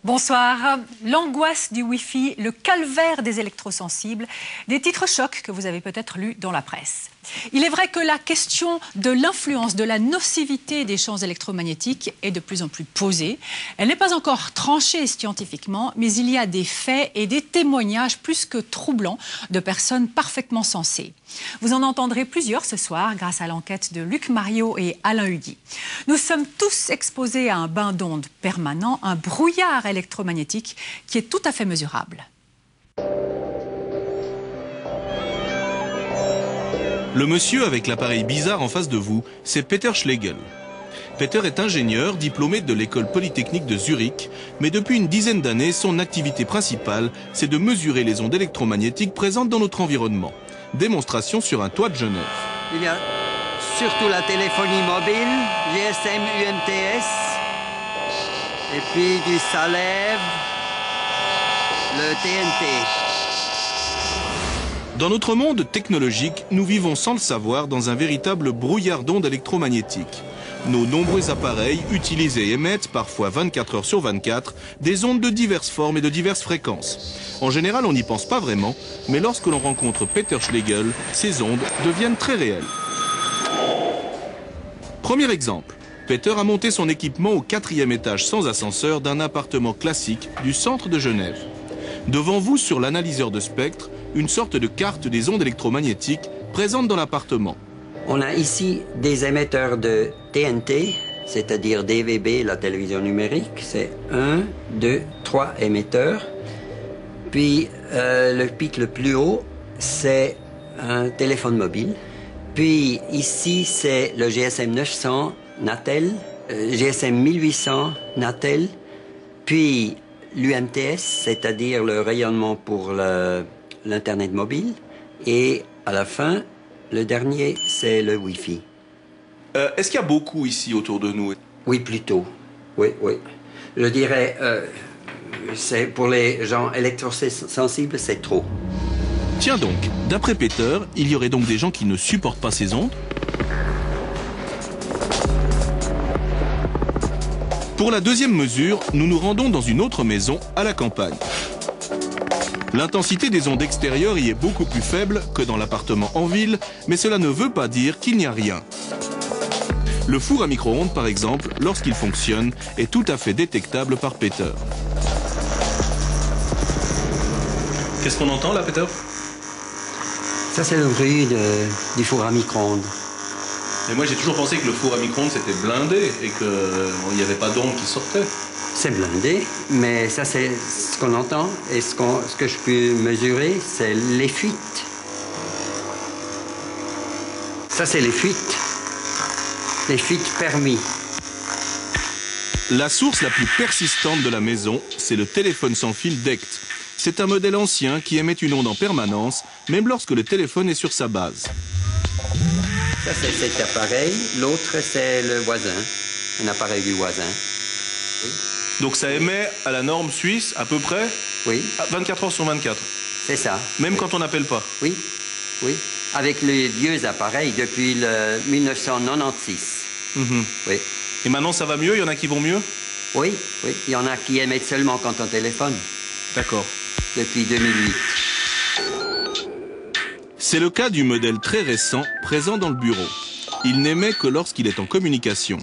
Bonsoir. L'angoisse du Wi-Fi, le calvaire des électrosensibles, des titres chocs que vous avez peut-être lus dans la presse. Il est vrai que la question de l'influence, de la nocivité des champs électromagnétiques est de plus en plus posée. Elle n'est pas encore tranchée scientifiquement, mais il y a des faits et des témoignages plus que troublants de personnes parfaitement sensées. Vous en entendrez plusieurs ce soir grâce à l'enquête de Luc Mariot et Alain Hudi. Nous sommes tous exposés à un bain d'ondes permanent, un brouillard électromagnétique qui est tout à fait mesurable. Le monsieur avec l'appareil bizarre en face de vous, c'est Peter Schlegel. Peter est ingénieur, diplômé de l'école polytechnique de Zurich, mais depuis une dizaine d'années, son activité principale, c'est de mesurer les ondes électromagnétiques présentes dans notre environnement. Démonstration sur un toit de Genève. Il y a surtout la téléphonie mobile, GSM, UMTS, et puis du Salève, le TNT. Dans notre monde technologique, nous vivons sans le savoir dans un véritable brouillard d'ondes électromagnétiques. Nos nombreux appareils utilisent et émettent, parfois 24 heures sur 24, des ondes de diverses formes et de diverses fréquences. En général, on n'y pense pas vraiment, mais lorsque l'on rencontre Peter Schlegel, ces ondes deviennent très réelles. Premier exemple, Peter a monté son équipement au 4e étage sans ascenseur d'un appartement classique du centre de Genève. Devant vous, sur l'analyseur de spectre, une sorte de carte des ondes électromagnétiques présente dans l'appartement. On a ici des émetteurs de TNT, c'est-à-dire DVB, la télévision numérique. C'est 1, 2, 3 émetteurs. Puis le pic le plus haut, c'est un téléphone mobile. Puis ici, c'est le GSM 900 Natel, GSM 1800 Natel, puis l'UMTS, c'est-à-dire le rayonnement pour l'Internet mobile. Et à la fin, le dernier, c'est le Wi-Fi. Est-ce qu'il y a beaucoup ici autour de nous? Oui, plutôt. Oui, oui. Je dirais, c'est pour les gens électrosensibles, c'est trop. Tiens donc, d'après Peter, il y aurait donc des gens qui ne supportent pas ces ondes? Pour la deuxième mesure, nous nous rendons dans une autre maison, à la campagne. L'intensité des ondes extérieures y est beaucoup plus faible que dans l'appartement en ville, mais cela ne veut pas dire qu'il n'y a rien. Le four à micro-ondes, par exemple, lorsqu'il fonctionne, est tout à fait détectable par Peter. Qu'est-ce qu'on entend là, Peter? Ça, c'est le bruit du four à micro-ondes. Mais moi, j'ai toujours pensé que le four à micro-ondes, c'était blindé et qu'il n'y avait pas d'ondes qui sortaient. C'est blindé, mais ça, c'est ce qu'on entend. Et ce que je peux mesurer, c'est les fuites. Ça, c'est les fuites. Les fuites permis. La source la plus persistante de la maison, c'est le téléphone sans fil DECT. C'est un modèle ancien qui émet une onde en permanence, même lorsque le téléphone est sur sa base. Ça, c'est cet appareil. L'autre, c'est le voisin. Un appareil du voisin. Oui. Donc ça émet à la norme suisse, à peu près? Oui. 24 heures sur 24. C'est ça. Même oui. quand on n'appelle pas? Oui, oui. Avec les vieux appareils depuis le 1996. Oui. Et maintenant, ça va mieux? Il y en a qui vont mieux? Oui, oui. Il y en a qui émettent seulement quand on téléphone. D'accord. Depuis 2008. C'est le cas du modèle très récent présent dans le bureau. Il n'émet que lorsqu'il est en communication.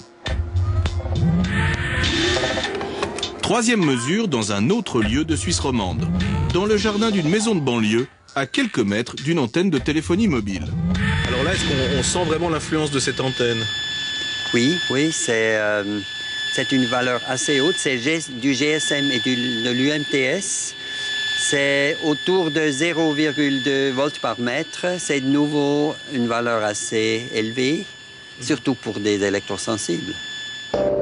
Troisième mesure dans un autre lieu de Suisse romande, dans le jardin d'une maison de banlieue, à quelques mètres d'une antenne de téléphonie mobile. Alors là, est-ce qu'on sent vraiment l'influence de cette antenne? Oui, oui, c'est une valeur assez haute. C'est du GSM et de l'UMTS. C'est autour de 0,2 volts par mètre. C'est de nouveau une valeur assez élevée, surtout pour des électrosensibles.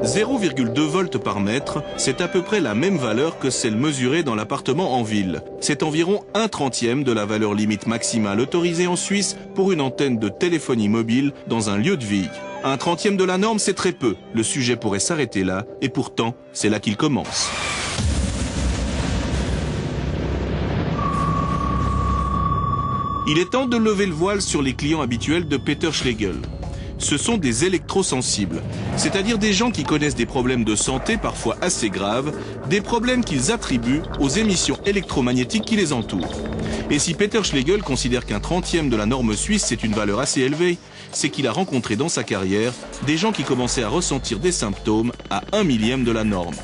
0,2 volts par mètre, c'est à peu près la même valeur que celle mesurée dans l'appartement en ville. C'est environ 1/30 de la valeur limite maximale autorisée en Suisse pour une antenne de téléphonie mobile dans un lieu de vie. 1/30 de la norme, c'est très peu. Le sujet pourrait s'arrêter là, et pourtant, c'est là qu'il commence. Il est temps de lever le voile sur les clients habituels de Peter Schlegel. ce sont des électrosensibles, c'est-à-dire des gens qui connaissent des problèmes de santé parfois assez graves, des problèmes qu'ils attribuent aux émissions électromagnétiques qui les entourent. Et si Peter Schlegel considère qu'un 30e de la norme suisse c'est une valeur assez élevée, c'est qu'il a rencontré dans sa carrière des gens qui commençaient à ressentir des symptômes à 1/1000e de la norme.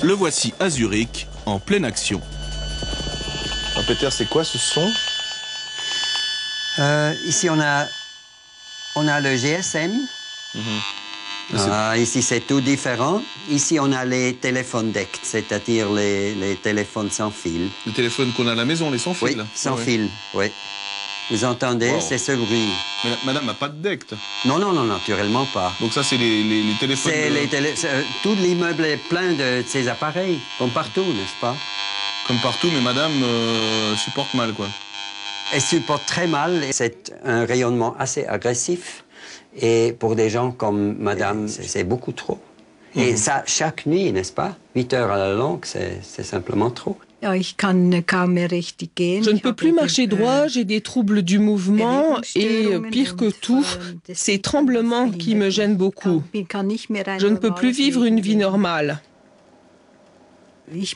Le voici à Zurich, en pleine action. Alors Peter, c'est quoi ce son? Ici, on a le GSM. Ici, c'est tout différent. Ici, on a les téléphones DECT, c'est-à-dire les téléphones sans fil. Les téléphones qu'on a à la maison, les sans fil? Oui, sans fil, oui. Vous entendez, c'est ce bruit. Mais madame n'a pas de DECT? Non, naturellement pas. Donc ça, c'est les téléphones... Tout l'immeuble est plein de ces appareils, comme partout, n'est-ce pas? Comme partout, mais madame supporte mal, quoi. Elle supporte très mal. C'est un rayonnement assez agressif. Et pour des gens comme madame, c'est beaucoup trop. Et ça, chaque nuit, n'est-ce pas? 8 heures à la longue, c'est simplement trop. Je ne peux plus marcher droit, j'ai des troubles du mouvement et, pire que tout, ces tremblements qui me gênent beaucoup. Je ne peux plus vivre une vie normale. Je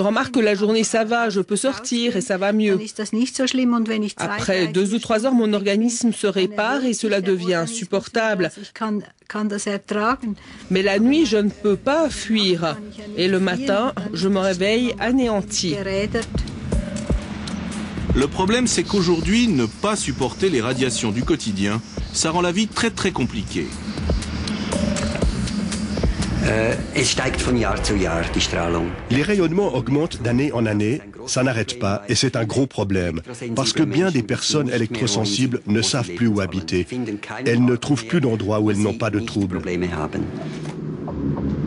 remarque que la journée, ça va, je peux sortir et ça va mieux. Après 2 ou 3 heures, mon organisme se répare et cela devient insupportable. Mais la nuit, je ne peux pas fuir. Et le matin, je me réveille anéanti. Le problème, c'est qu'aujourd'hui, ne pas supporter les radiations du quotidien, ça rend la vie très très compliquée. Les rayonnements augmentent d'année en année, ça n'arrête pas et c'est un gros problème, parce que bien des personnes électrosensibles ne savent plus où habiter. Elles ne trouvent plus d'endroit où elles n'ont pas de troubles.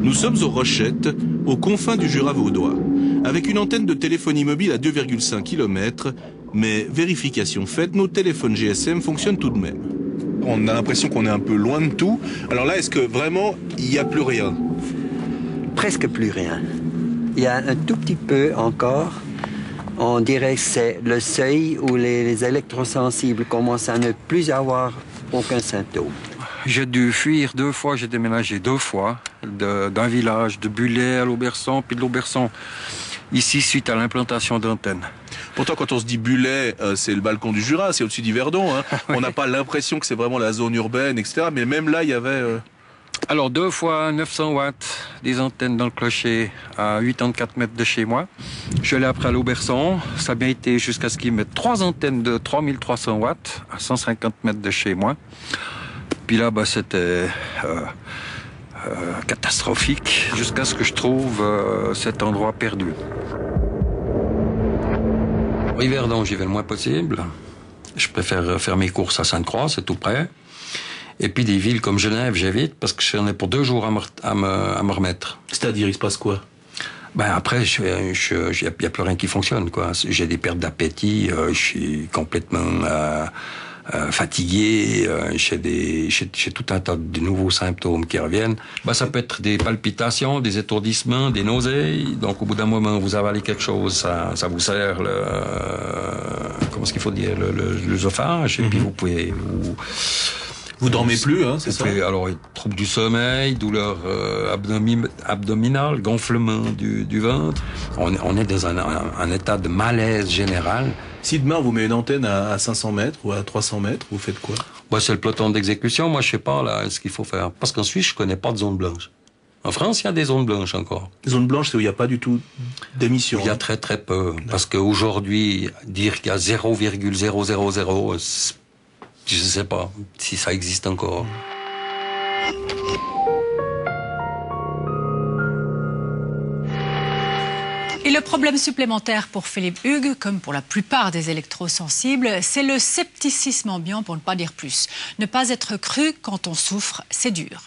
Nous sommes aux Rochettes, aux confins du Jura vaudois, avec une antenne de téléphonie mobile à 2,5 km, mais vérification faite, nos téléphones GSM fonctionnent tout de même. On a l'impression qu'on est un peu loin de tout. Alors là, est-ce que vraiment, il n'y a plus rien? Presque plus rien. Il y a un tout petit peu encore. On dirait que c'est le seuil où les électrosensibles commencent à ne plus avoir aucun symptôme. J'ai dû fuir 2 fois, j'ai déménagé 2 fois, d'un village de Bullet à l'Auberçon, puis de l'Auberçon, ici, suite à l'implantation d'antennes. Pourtant, quand on se dit Bullet, c'est le balcon du Jura, c'est au-dessus d'Yverdon. Hein. On n'a pas l'impression que c'est vraiment la zone urbaine, etc. Mais même là, il y avait... Alors, 2 fois 900 watts, des antennes dans le clocher à 84 mètres de chez moi. Je suis allé après à l'Auberçon. Ça a bien été jusqu'à ce qu'ils mettent 3 antennes de 3300 watts à 150 mètres de chez moi. Puis là, c'était catastrophique jusqu'à ce que je trouve cet endroit perdu. Yverdon, j'y vais le moins possible. Je préfère faire mes courses à Sainte-Croix, c'est tout près. Et puis des villes comme Genève, j'évite parce que j'en ai pour 2 jours à me remettre. C'est-à-dire, il se passe quoi? Après, il n'y a plus rien qui fonctionne, quoi. J'ai des pertes d'appétit, je suis complètement fatigué, j'ai tout un tas de nouveaux symptômes qui reviennent. Ça peut être des palpitations, des étourdissements, des nausées. Donc, au bout d'un moment, vous avalez quelque chose, ça vous serre comment est-ce qu'il faut dire, l'œsophage, et puis vous pouvez... Vous dormez plus, hein, c'est ça? Alors, troubles du sommeil, douleur abdominale, gonflement du ventre. On est dans un état de malaise général. Si demain on vous met une antenne à 500 mètres ou à 300 mètres, vous faites quoi? C'est le peloton d'exécution. Moi, je sais pas là ce qu'il faut faire. Parce qu'en Suisse, je connais pas de zone blanche. En France, il y a des zones blanches encore. Zone blanche, c'est où il n'y a pas du tout d'émission. Il y a très très peu. Parce qu'aujourd'hui, dire qu'il y a 0,000, je ne sais pas si ça existe encore. Et le problème supplémentaire pour Philippe Hugues, comme pour la plupart des électrosensibles, c'est le scepticisme ambiant, pour ne pas dire plus. Ne pas être cru quand on souffre, c'est dur.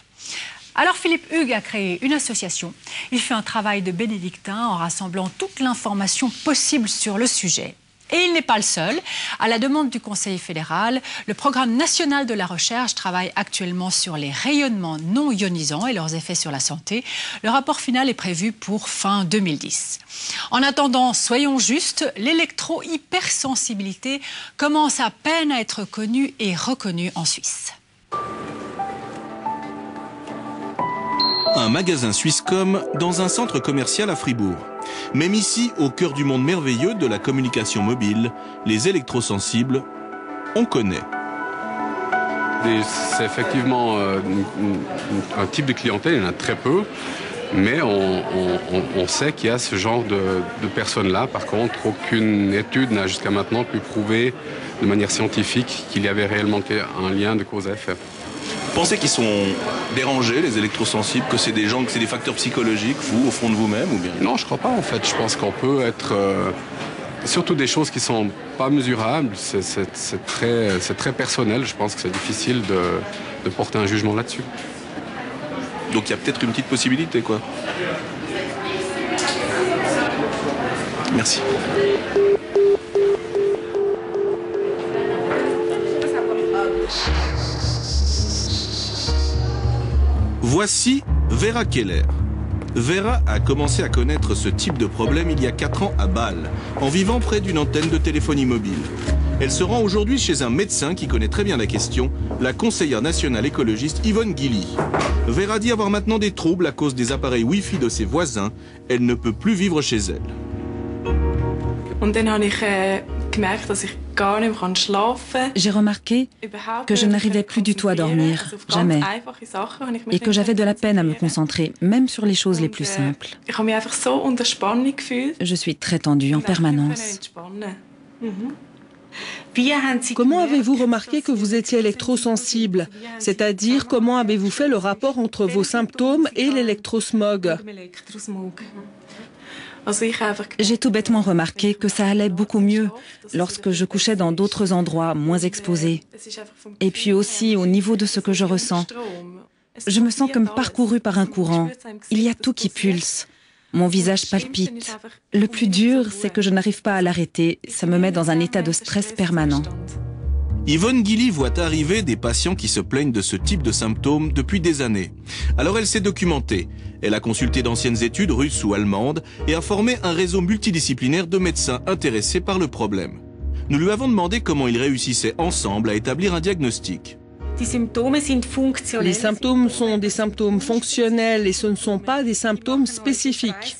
Alors Philippe Hugues a créé une association. Il fait un travail de bénédictin en rassemblant toute l'information possible sur le sujet. Et il n'est pas le seul. À la demande du Conseil fédéral, le Programme national de la recherche travaille actuellement sur les rayonnements non ionisants et leurs effets sur la santé. Le rapport final est prévu pour fin 2010. En attendant, soyons justes, l'électro-hypersensibilité commence à peine à être connue et reconnue en Suisse. Un magasin Swisscom dans un centre commercial à Fribourg. Même ici, au cœur du monde merveilleux de la communication mobile, les électrosensibles, on connaît. C'est effectivement un type de clientèle, il y en a très peu, mais on sait qu'il y a ce genre de personnes-là. Par contre, aucune étude n'a jusqu'à maintenant pu prouver de manière scientifique qu'il y avait réellement un lien de cause à effet. Vous pensez qu'ils sont dérangés, les électrosensibles, que c'est des gens, que c'est des facteurs psychologiques, vous, au fond de vous-même, ou bien? Non, je crois pas en fait. Je pense qu'on peut être... surtout des choses qui sont pas mesurables, c'est très personnel. Je pense que c'est difficile de porter un jugement là-dessus. Donc il y a peut-être une petite possibilité, quoi. Merci. Voici Vera Keller. Vera a commencé à connaître ce type de problème il y a 4 ans à Bâle, en vivant près d'une antenne de téléphonie mobile. Elle se rend aujourd'hui chez un médecin qui connaît très bien la question, la conseillère nationale écologiste Yvonne Gilly. Vera dit avoir maintenant des troubles à cause des appareils Wi-Fi de ses voisins. Elle ne peut plus vivre chez elle. J'ai remarqué que je n'arrivais plus du tout à dormir, jamais, et que j'avais de la peine à me concentrer, même sur les choses les plus simples. Je suis très tendue en permanence. Comment avez-vous remarqué que vous étiez électrosensible? C'est-à-dire, comment avez-vous fait le rapport entre vos symptômes et l'électrosmog? J'ai tout bêtement remarqué que ça allait beaucoup mieux lorsque je couchais dans d'autres endroits moins exposés. Et puis aussi au niveau de ce que je ressens. Je me sens comme parcourue par un courant. Il y a tout qui pulse. Mon visage palpite. Le plus dur, c'est que je n'arrive pas à l'arrêter. Ça me met dans un état de stress permanent. Yvonne Gilly voit arriver des patients qui se plaignent de ce type de symptômes depuis des années. Alors elle s'est documentée. Elle a consulté d'anciennes études russes ou allemandes et a formé un réseau multidisciplinaire de médecins intéressés par le problème. Nous lui avons demandé comment ils réussissaient ensemble à établir un diagnostic. Les symptômes sont des symptômes fonctionnels et ce ne sont pas des symptômes spécifiques.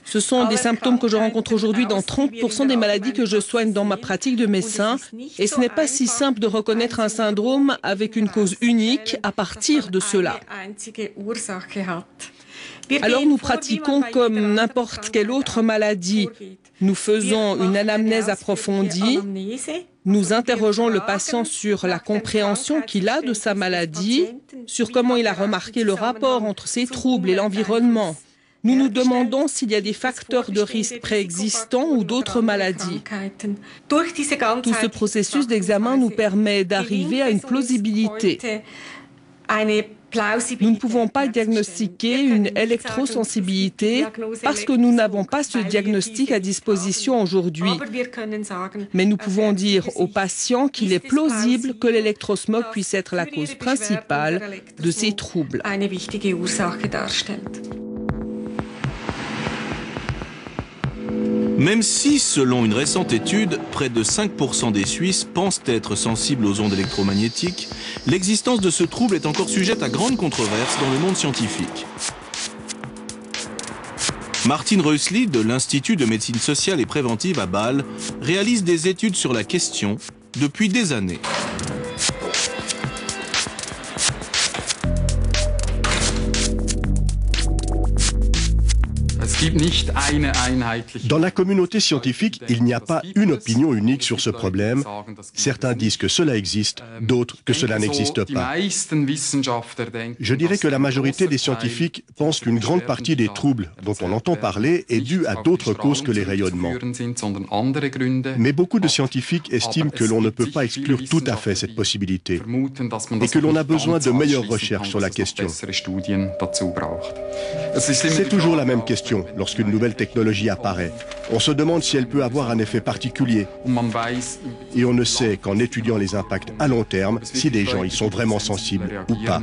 Ce sont des symptômes que je rencontre aujourd'hui dans 30% des maladies que je soigne dans ma pratique de médecin. Et ce n'est pas si simple de reconnaître un syndrome avec une cause unique à partir de cela. Alors nous pratiquons comme n'importe quelle autre maladie. Nous faisons une anamnèse approfondie. Nous interrogeons le patient sur la compréhension qu'il a de sa maladie, sur comment il a remarqué le rapport entre ses troubles et l'environnement. Nous nous demandons s'il y a des facteurs de risque préexistants ou d'autres maladies. Tout ce processus d'examen nous permet d'arriver à une plausibilité. Nous ne pouvons pas diagnostiquer une électrosensibilité parce que nous n'avons pas ce diagnostic à disposition aujourd'hui. Mais nous pouvons dire aux patients qu'il est plausible que l'électrosmog puisse être la cause principale de ces troubles. Même si, selon une récente étude, près de 5% des Suisses pensent être sensibles aux ondes électromagnétiques, l'existence de ce trouble est encore sujette à grande controverse dans le monde scientifique. Martin Rösli, de l'Institut de médecine sociale et préventive à Bâle, réalise des études sur la question depuis des années. Dans la communauté scientifique, il n'y a pas une opinion unique sur ce problème. Certains disent que cela existe, d'autres que cela n'existe pas. Je dirais que la majorité des scientifiques pensent qu'une grande partie des troubles dont on entend parler est due à d'autres causes que les rayonnements. Mais beaucoup de scientifiques estiment que l'on ne peut pas exclure tout à fait cette possibilité et que l'on a besoin de meilleures recherches sur la question. C'est toujours la même question. lorsqu'une nouvelle technologie apparaît. On se demande si elle peut avoir un effet particulier. Et on ne sait qu'en étudiant les impacts à long terme si des gens y sont vraiment sensibles ou pas.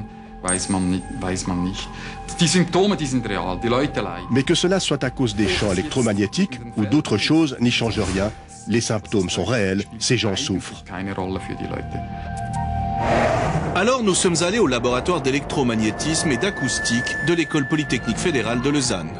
Mais que cela soit à cause des champs électromagnétiques ou d'autres choses n'y change rien. Les symptômes sont réels, ces gens souffrent. Alors nous sommes allés au laboratoire d'électromagnétisme et d'acoustique de l'École Polytechnique Fédérale de Lausanne.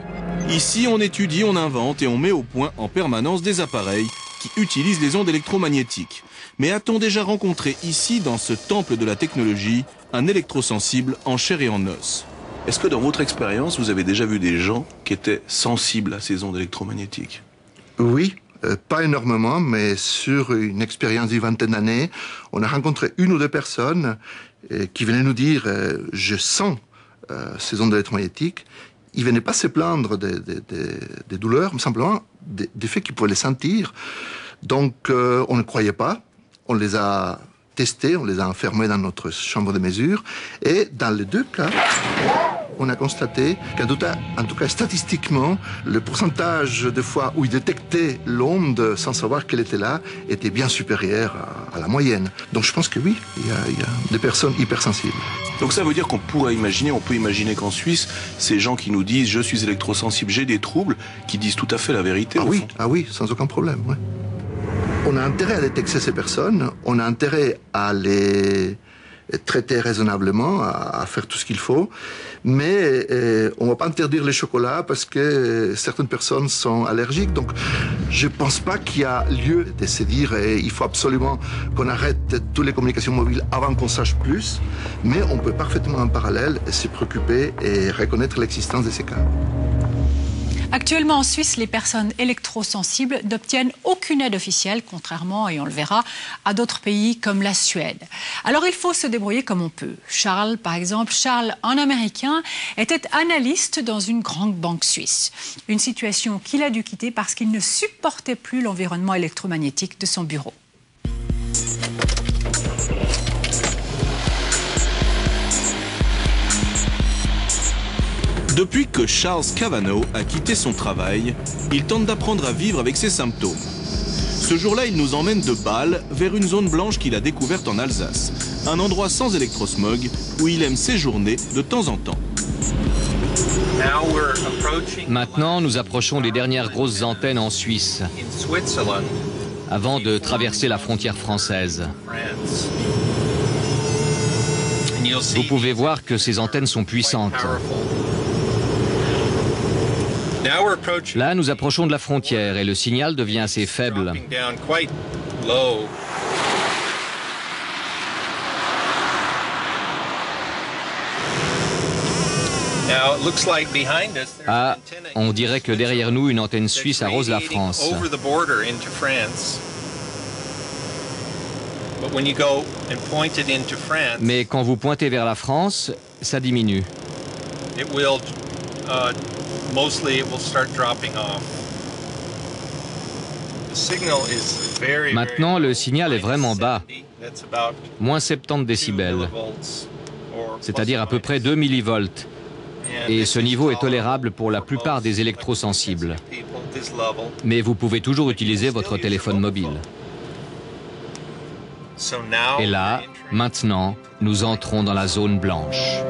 Ici, on étudie, on invente et on met au point en permanence des appareils qui utilisent les ondes électromagnétiques. Mais a-t-on déjà rencontré ici, dans ce temple de la technologie, un électrosensible en chair et en os? Est-ce que dans votre expérience, vous avez déjà vu des gens qui étaient sensibles à ces ondes électromagnétiques? Oui, pas énormément, mais sur une expérience d'une vingtaine d'années, on a rencontré une ou deux personnes qui venaient nous dire « je sens ces ondes électromagnétiques ». Ils ne venaient pas se plaindre des douleurs, mais simplement des faits qu'ils pouvaient les sentir. Donc on ne croyait pas, on les a testés, on les a enfermés dans notre chambre de mesure, et dans les deux cas, on a constaté qu'en tout cas statistiquement, le pourcentage de fois où ils détectaient l'onde sans savoir qu'elle était là était bien supérieur à la moyenne. Donc je pense que oui, il y a des personnes hypersensibles. Donc ça veut dire qu'on peut imaginer qu'en Suisse, ces gens qui nous disent « je suis électrosensible, j'ai des troubles », qui disent tout à fait la vérité. Ah oui, sans aucun problème. Ouais. On a intérêt à détecter ces personnes, on a intérêt à les traiter raisonnablement, à faire tout ce qu'il faut, mais on ne va pas interdire les chocolats parce que certaines personnes sont allergiques. Donc je ne pense pas qu'il y a lieu de se dire il faut absolument qu'on arrête toutes les communications mobiles avant qu'on sache plus, mais on peut parfaitement en parallèle se préoccuper et reconnaître l'existence de ces cas. Actuellement en Suisse, les personnes électrosensibles n'obtiennent aucune aide officielle, contrairement, et on le verra, à d'autres pays comme la Suède. Alors il faut se débrouiller comme on peut. Charles, par exemple, un Américain, était analyste dans une grande banque suisse. Une situation qu'il a dû quitter parce qu'il ne supportait plus l'environnement électromagnétique de son bureau. Depuis que Charles Cavanaugh a quitté son travail, il tente d'apprendre à vivre avec ses symptômes. Ce jour-là, il nous emmène de Bâle vers une zone blanche qu'il a découverte en Alsace. Un endroit sans électrosmog où il aime séjourner de temps en temps. Maintenant, nous approchons des dernières grosses antennes en Suisse, avant de traverser la frontière française. Vous pouvez voir que ces antennes sont puissantes. Là, nous approchons de la frontière et le signal devient assez faible. Ah, on dirait que derrière nous, une antenne suisse arrose la France. Mais quand vous pointez vers la France, ça diminue. Maintenant, le signal est vraiment bas, moins 70 décibels, c'est-à-dire à peu près 2 millivolts. Et ce niveau est tolérable pour la plupart des électrosensibles. Mais vous pouvez toujours utiliser votre téléphone mobile. Et là, maintenant, nous entrons dans la zone blanche.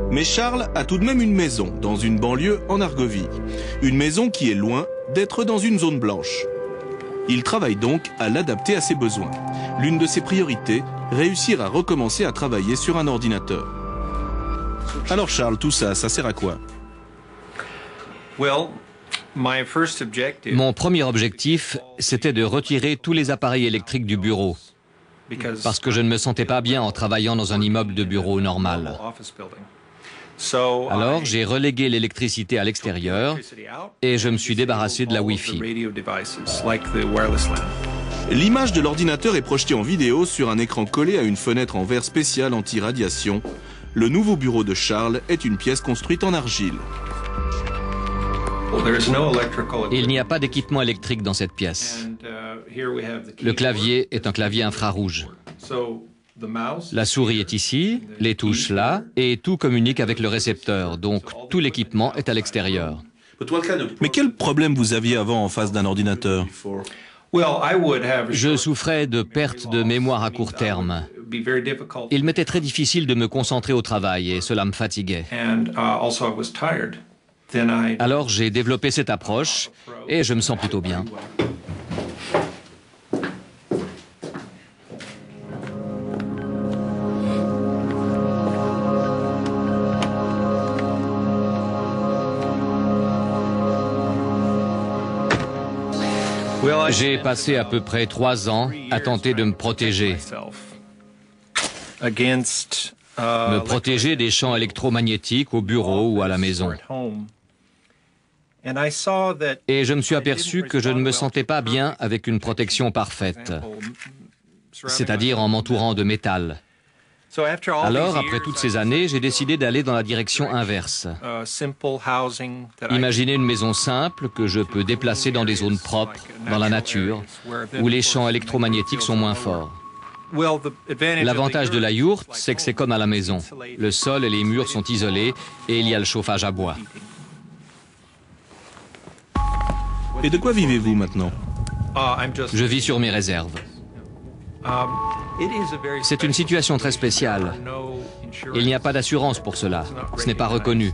Mais Charles a tout de même une maison dans une banlieue en Argovie. Une maison qui est loin d'être dans une zone blanche. Il travaille donc à l'adapter à ses besoins. L'une de ses priorités, réussir à recommencer à travailler sur un ordinateur. Alors Charles, tout ça, ça sert à quoi? Mon premier objectif, c'était de retirer tous les appareils électriques du bureau, parce que je ne me sentais pas bien en travaillant dans un immeuble de bureau normal. Alors, j'ai relégué l'électricité à l'extérieur et je me suis débarrassé de la Wi-Fi. L'image de l'ordinateur est projetée en vidéo sur un écran collé à une fenêtre en verre spécial anti-radiation. Le nouveau bureau de Charles est une pièce construite en argile. Il n'y a pas d'équipement électrique dans cette pièce. Le clavier est un clavier infrarouge. La souris est ici, les touches là, et tout communique avec le récepteur, donc tout l'équipement est à l'extérieur. Mais quel problème vous aviez avant en face d'un ordinateur? Je souffrais de perte de mémoire à court terme. Il m'était très difficile de me concentrer au travail et cela me fatiguait. Alors j'ai développé cette approche et je me sens plutôt bien. J'ai passé à peu près 3 ans à tenter de me protéger. Me protéger des champs électromagnétiques au bureau ou à la maison. Et je me suis aperçu que je ne me sentais pas bien avec une protection parfaite, c'est-à-dire en m'entourant de métal. Alors, après toutes ces années, j'ai décidé d'aller dans la direction inverse. Imaginez une maison simple que je peux déplacer dans des zones propres, dans la nature, où les champs électromagnétiques sont moins forts. L'avantage de la yourte, c'est que c'est comme à la maison. Le sol et les murs sont isolés et il y a le chauffage à bois. Et de quoi vivez-vous maintenant? Je vis sur mes réserves. C'est une situation très spéciale. Il n'y a pas d'assurance pour cela. Ce n'est pas reconnu.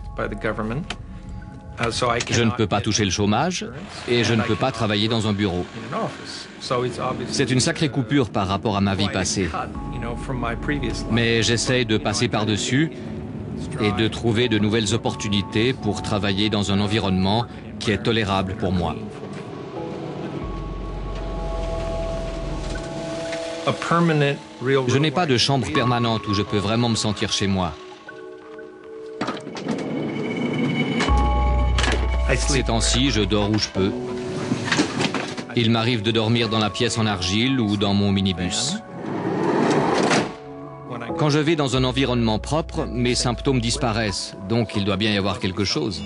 Je ne peux pas toucher le chômage et je ne peux pas travailler dans un bureau. C'est une sacrée coupure par rapport à ma vie passée. Mais j'essaye de passer par-dessus et de trouver de nouvelles opportunités pour travailler dans un environnement qui est tolérable pour moi. Je n'ai pas de chambre permanente où je peux vraiment me sentir chez moi. Ces temps-ci, je dors où je peux. Il m'arrive de dormir dans la pièce en argile ou dans mon minibus. Quand je vais dans un environnement propre, mes symptômes disparaissent, donc il doit bien y avoir quelque chose.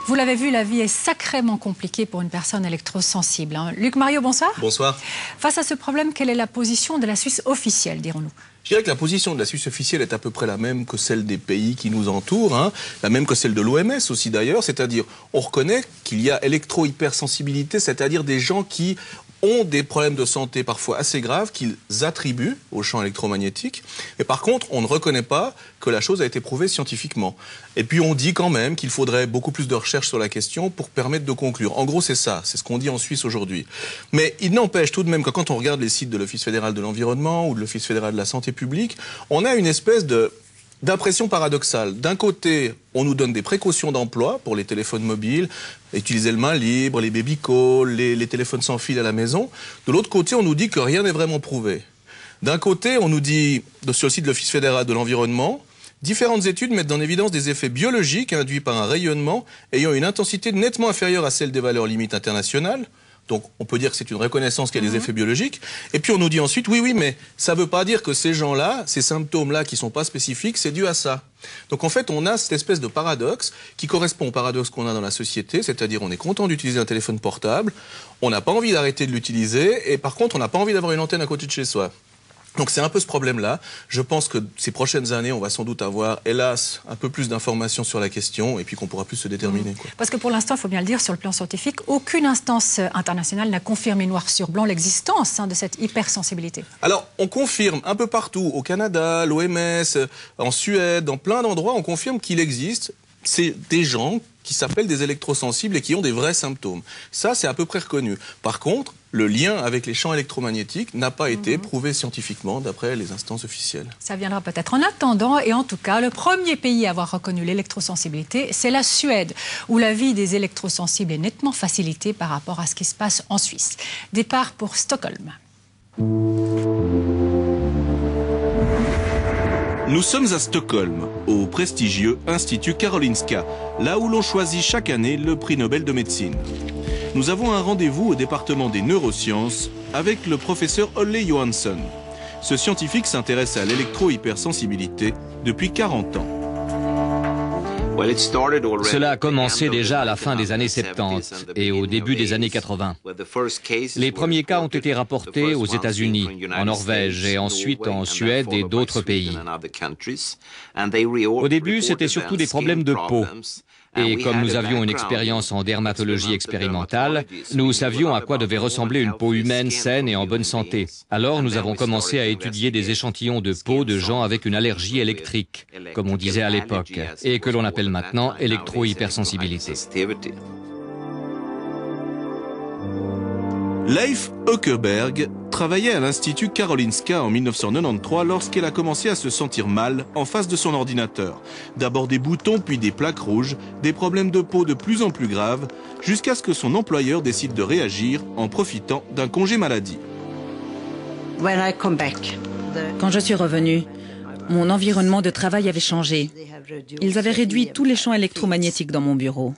Vous l'avez vu, la vie est sacrément compliquée pour une personne électrosensible. Luc Mario, bonsoir. Bonsoir. Face à ce problème, quelle est la position de la Suisse officielle, dirons-nous? Je dirais que la position de la Suisse officielle est à peu près la même que celle des pays qui nous entourent, la même que celle de l'OMS aussi d'ailleurs, c'est-à-dire on reconnaît qu'il y a électro-hypersensibilité, c'est-à-dire des gens qui ont des problèmes de santé parfois assez graves qu'ils attribuent au champ électromagnétique. Mais par contre, on ne reconnaît pas que la chose a été prouvée scientifiquement. Et puis on dit quand même qu'il faudrait beaucoup plus de recherches sur la question pour permettre de conclure. En gros, c'est ça, c'est ce qu'on dit en Suisse aujourd'hui. Mais il n'empêche tout de même que quand on regarde les sites de l'Office fédéral de l'environnement ou de l'Office fédéral de la santé publique, on a une espèce d'impression paradoxale. D'un côté, on nous donne des précautions d'emploi pour les téléphones mobiles, utiliser le main libre, les baby calls, les téléphones sans fil à la maison. De l'autre côté, on nous dit que rien n'est vraiment prouvé. D'un côté, on nous dit, sur le site de l'Office fédéral de l'environnement, différentes études mettent en évidence des effets biologiques induits par un rayonnement ayant une intensité nettement inférieure à celle des valeurs limites internationales. Donc on peut dire que c'est une reconnaissance qu'il y a des effets biologiques. Et puis on nous dit ensuite, oui, mais ça ne veut pas dire que ces gens-là, ces symptômes-là qui ne sont pas spécifiques, c'est dû à ça. Donc en fait, on a cette espèce de paradoxe qui correspond au paradoxe qu'on a dans la société, c'est-à-dire on est content d'utiliser un téléphone portable, on n'a pas envie d'arrêter de l'utiliser, et par contre on n'a pas envie d'avoir une antenne à côté de chez soi. Donc c'est un peu ce problème-là. Je pense que ces prochaines années, on va sans doute avoir, hélas, un peu plus d'informations sur la question et puis qu'on pourra plus se déterminer. Parce que pour l'instant, il faut bien le dire, sur le plan scientifique, aucune instance internationale n'a confirmé noir sur blanc l'existence de cette hypersensibilité. Alors, on confirme un peu partout, au Canada, l'OMS, en Suède, dans plein d'endroits, on confirme qu'il existe. C'est des gens qui s'appellent des électrosensibles et qui ont des vrais symptômes. Ça, c'est à peu près reconnu. Par contre, le lien avec les champs électromagnétiques n'a pas été prouvé scientifiquement d'après les instances officielles. Ça viendra peut-être en attendant. Et en tout cas, le premier pays à avoir reconnu l'électrosensibilité, c'est la Suède, où la vie des électrosensibles est nettement facilitée par rapport à ce qui se passe en Suisse. Départ pour Stockholm. Nous sommes à Stockholm, au prestigieux Institut Karolinska, là où l'on choisit chaque année le prix Nobel de médecine. Nous avons un rendez-vous au département des neurosciences avec le professeur Olle Johansson. Ce scientifique s'intéresse à l'électro-hypersensibilité depuis 40 ans. Cela a commencé déjà à la fin des années 70 et au début des années 80. Les premiers cas ont été rapportés aux États-Unis, en Norvège et ensuite en Suède et d'autres pays. Au début, c'était surtout des problèmes de peau. Et comme nous avions une expérience en dermatologie expérimentale, nous savions à quoi devait ressembler une peau humaine saine et en bonne santé. Alors nous avons commencé à étudier des échantillons de peau de gens avec une allergie électrique, comme on disait à l'époque, et que l'on appelle maintenant électro-hypersensibilité. Leif Höckeberg travaillait à l'Institut Karolinska en 1993 lorsqu'elle a commencé à se sentir mal en face de son ordinateur. D'abord des boutons, puis des plaques rouges, des problèmes de peau de plus en plus graves, jusqu'à ce que son employeur décide de réagir en profitant d'un congé maladie. Quand je suis revenue, mon environnement de travail avait changé. Ils avaient réduit tous les champs électromagnétiques dans mon bureau.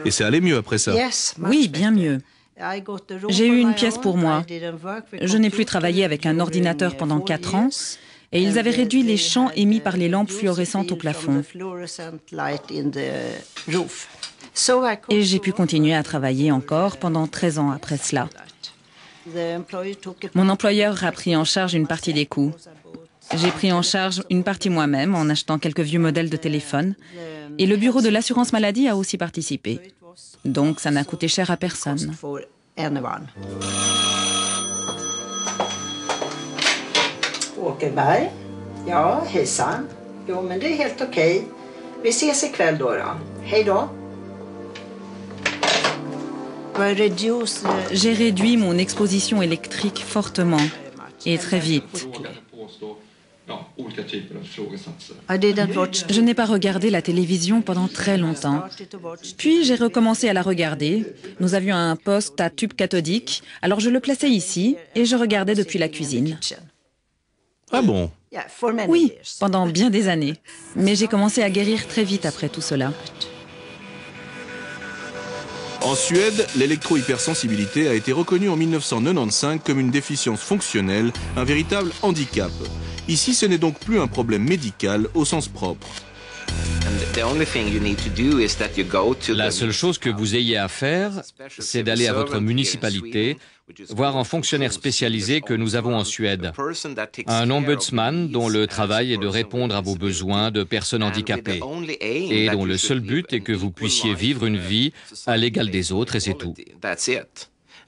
Et c'est allé mieux après ça? Oui, bien mieux. J'ai eu une pièce pour moi. Je n'ai plus travaillé avec un ordinateur pendant 4 ans et ils avaient réduit les champs émis par les lampes fluorescentes au plafond. Et j'ai pu continuer à travailler encore pendant 13 ans après cela. Mon employeur a pris en charge une partie des coûts. J'ai pris en charge une partie moi-même en achetant quelques vieux modèles de téléphone. Et le bureau de l'assurance maladie a aussi participé. Donc ça n'a coûté cher à personne. Åkerberg. Ja, hejsan. Jo, men det är helt okej. Vi ses ikväll då. Hej då. J'ai réduit mon exposition électrique fortement et très vite. Je n'ai pas regardé la télévision pendant très longtemps. Puis j'ai recommencé à la regarder. Nous avions un poste à tube cathodique, alors je le plaçais ici et je regardais depuis la cuisine. Ah bon? Oui, pendant bien des années. Mais j'ai commencé à guérir très vite après tout cela. En Suède, l'électro-hypersensibilité a été reconnue en 1995 comme une déficience fonctionnelle, un véritable handicap. Ici, ce n'est donc plus un problème médical au sens propre. La seule chose que vous ayez à faire, c'est d'aller à votre municipalité, voir un fonctionnaire spécialisé que nous avons en Suède, un ombudsman dont le travail est de répondre à vos besoins de personnes handicapées et dont le seul but est que vous puissiez vivre une vie à l'égal des autres et c'est tout.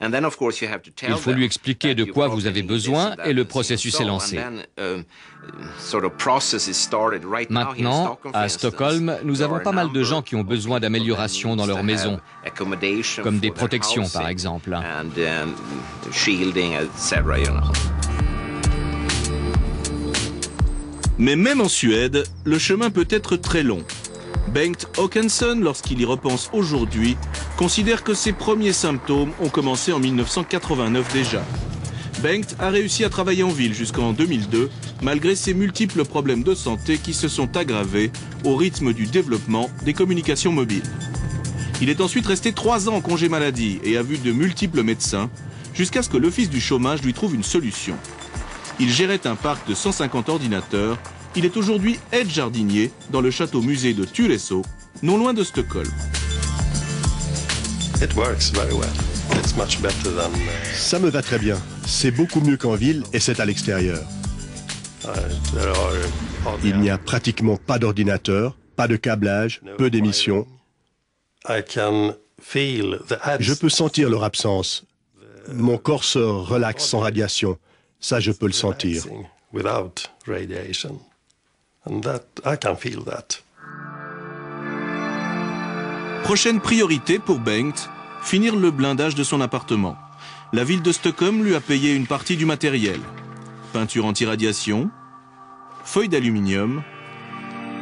Il faut lui expliquer de quoi vous avez besoin et le processus est lancé. Maintenant, à Stockholm, nous avons pas mal de gens qui ont besoin d'améliorations dans leur maison, comme des protections par exemple. Mais même en Suède, le chemin peut être très long. Bengt Håkansson, lorsqu'il y repense aujourd'hui, considère que ses premiers symptômes ont commencé en 1989 déjà. Bengt a réussi à travailler en ville jusqu'en 2002, malgré ses multiples problèmes de santé qui se sont aggravés au rythme du développement des communications mobiles. Il est ensuite resté 3 ans en congé maladie et a vu de multiples médecins, jusqu'à ce que l'Office du chômage lui trouve une solution. Il gérait un parc de 150 ordinateurs. Il est aujourd'hui aide-jardinier dans le château-musée de Tyresö, non loin de Stockholm. Ça me va très bien. C'est beaucoup mieux qu'en ville et c'est à l'extérieur. Il n'y a pratiquement pas d'ordinateur, pas de câblage, peu d'émissions. Je peux sentir leur absence. Mon corps se relaxe sans radiation. Ça, je peux le sentir. Prochaine priorité pour Bengt, finir le blindage de son appartement. La ville de Stockholm lui a payé une partie du matériel. Peinture anti-radiation, feuilles d'aluminium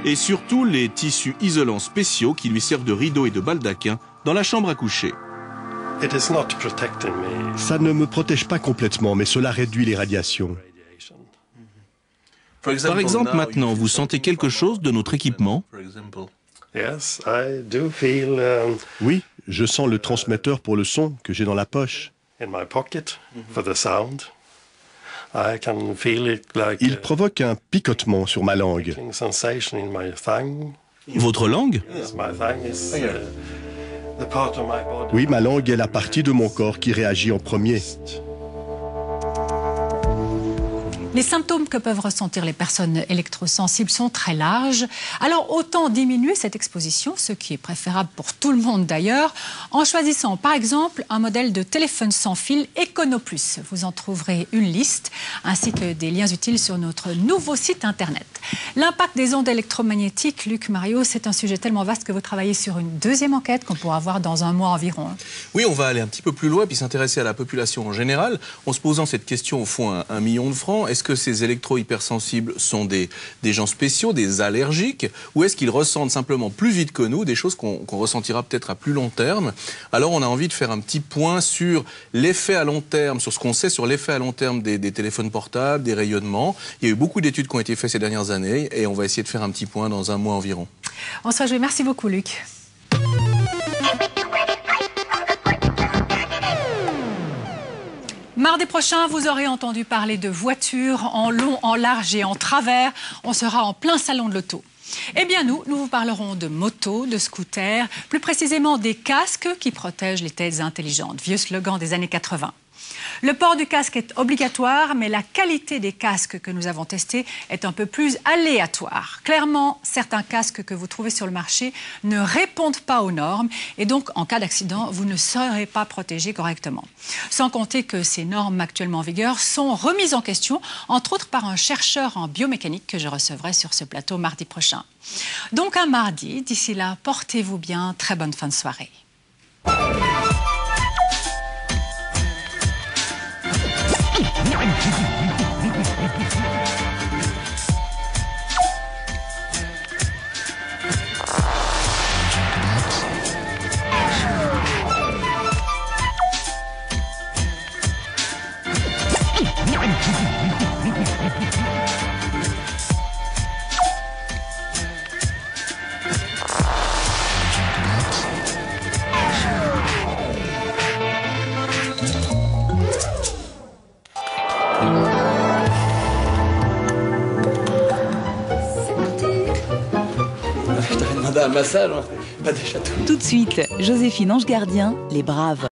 et surtout les tissus isolants spéciaux qui lui servent de rideaux et de baldaquin dans la chambre à coucher. Ça ne me protège pas complètement, mais cela réduit les radiations. Par exemple, maintenant, vous sentez quelque chose de notre équipement? Oui, je sens le transmetteur pour le son que j'ai dans la poche. Il provoque un picotement sur ma langue. Votre langue? Oui, ma langue est la partie de mon corps qui réagit en premier. Les symptômes que peuvent ressentir les personnes électrosensibles sont très larges. Alors autant diminuer cette exposition, ce qui est préférable pour tout le monde d'ailleurs, en choisissant par exemple un modèle de téléphone sans fil EconoPlus. Vous en trouverez une liste ainsi que des liens utiles sur notre nouveau site internet. L'impact des ondes électromagnétiques, Luc, Mario, c'est un sujet tellement vaste que vous travaillez sur une deuxième enquête qu'on pourra voir dans un mois environ. Oui, on va aller un petit peu plus loin puis s'intéresser à la population en général en se posant cette question au fond à 1 million de francs. Est-ce que ces électro-hypersensibles sont des gens spéciaux, des allergiques, ou est-ce qu'ils ressentent simplement plus vite que nous des choses qu'on ressentira peut-être à plus long terme? Alors on a envie de faire un petit point sur l'effet à long terme, sur ce qu'on sait sur l'effet à long terme des téléphones portables, des rayonnements. Il y a eu beaucoup d'études qui ont été faites ces dernières années et on va essayer de faire un petit point dans un mois environ. On se rejoint. Merci beaucoup, Luc. Mardi prochain, vous aurez entendu parler de voitures en long, en large et en travers. On sera en plein salon de l'auto. Eh bien nous vous parlerons de motos, de scooters, plus précisément des casques qui protègent les têtes intelligentes. Vieux slogan des années 80. Le port du casque est obligatoire, mais la qualité des casques que nous avons testés est un peu plus aléatoire. Clairement, certains casques que vous trouvez sur le marché ne répondent pas aux normes et donc, en cas d'accident, vous ne serez pas protégé correctement. Sans compter que ces normes actuellement en vigueur sont remises en question, entre autres par un chercheur en biomécanique que je recevrai sur ce plateau mardi prochain. Donc un mardi, d'ici là, portez-vous bien, très bonne fin de soirée. Un massage, pas des chatons. Tout de suite, Joséphine Ange Gardien, Les Braves.